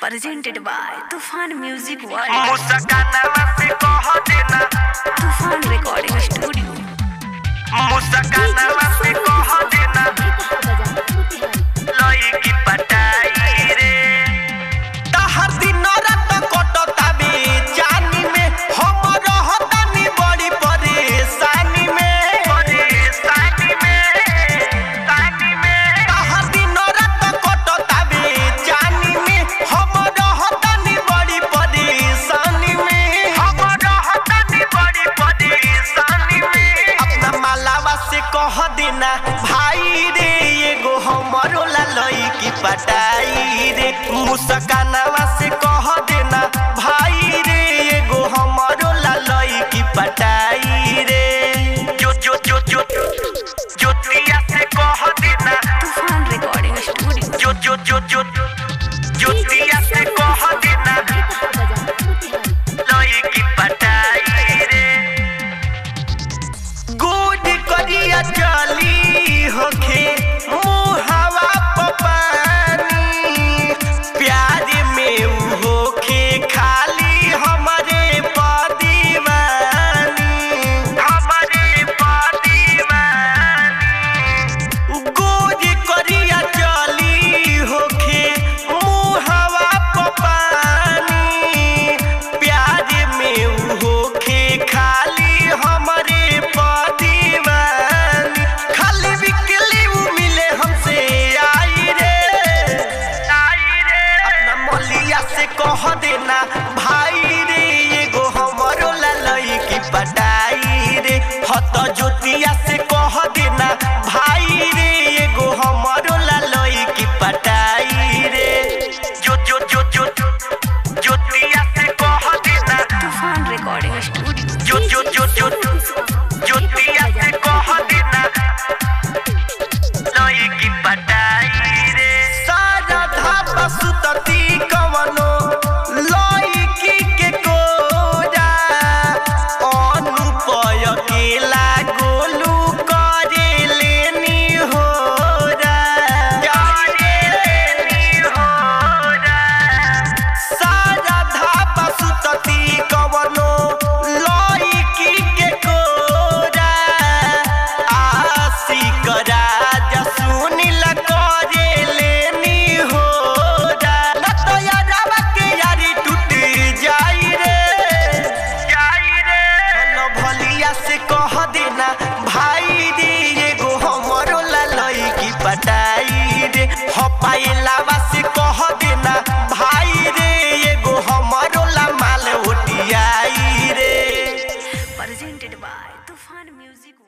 presented by Tufan Music World. मुस्कानावा से कह देना Tufan Recording Studio. मुस्कानावा से कह देना लई की पटाई रे तहर दिन रात कटताबे जानी में हम रहतानी बड़ी परेशानी में तहर दिन रात कटताबे जानी में हम रहतानी बड़ी परेशानी में अपना मालावा से कह देना भाई रे एगो हमरो ला लई की पटाई रे मुस्कानावा से कह देना भाई रे एगो हमरो ला लई की पटाई रे ज्योतिया से कह देना Tufan Recording Studio. ज्योतिया से कह देना लई की पटाई रे गुड करिया चली होखे मुहावा पानी प्यार में होखे खाली हमारे दीवानी गुड करिया चली होखे मुहावा पानी प्यार में होखे खाली हमारे दीवानी खाली बिकली मिले हमसे आई रे अपना मलिया से कह देना भाई रे एगो हमरो ला लई की पटाई रे हत ज्योतिया से कह देना भाई रे एगो हमरो ला लई की पटाई रे ज्योतिया से कह देना Tufan Recording Studio. ज्योतिया से कह देना लई की पटाई रे सारा धापा सुतती कवनो लई के कोरा अनुपय केला गोलू करे लेनी होरा सारा धापा सुतती कवनो लई के कोरा आसी करा जसुनिल करे लेनी होरा न तो यारवा के यारी टूट जाई रे भलो भलिया से कह देना भाई रे एगो हमरो ला लई की पटाई रे हपाइलावा से कह देना भाई रे एगो हमरो ला माल ओटियाई रे Presented by Tufan Music World.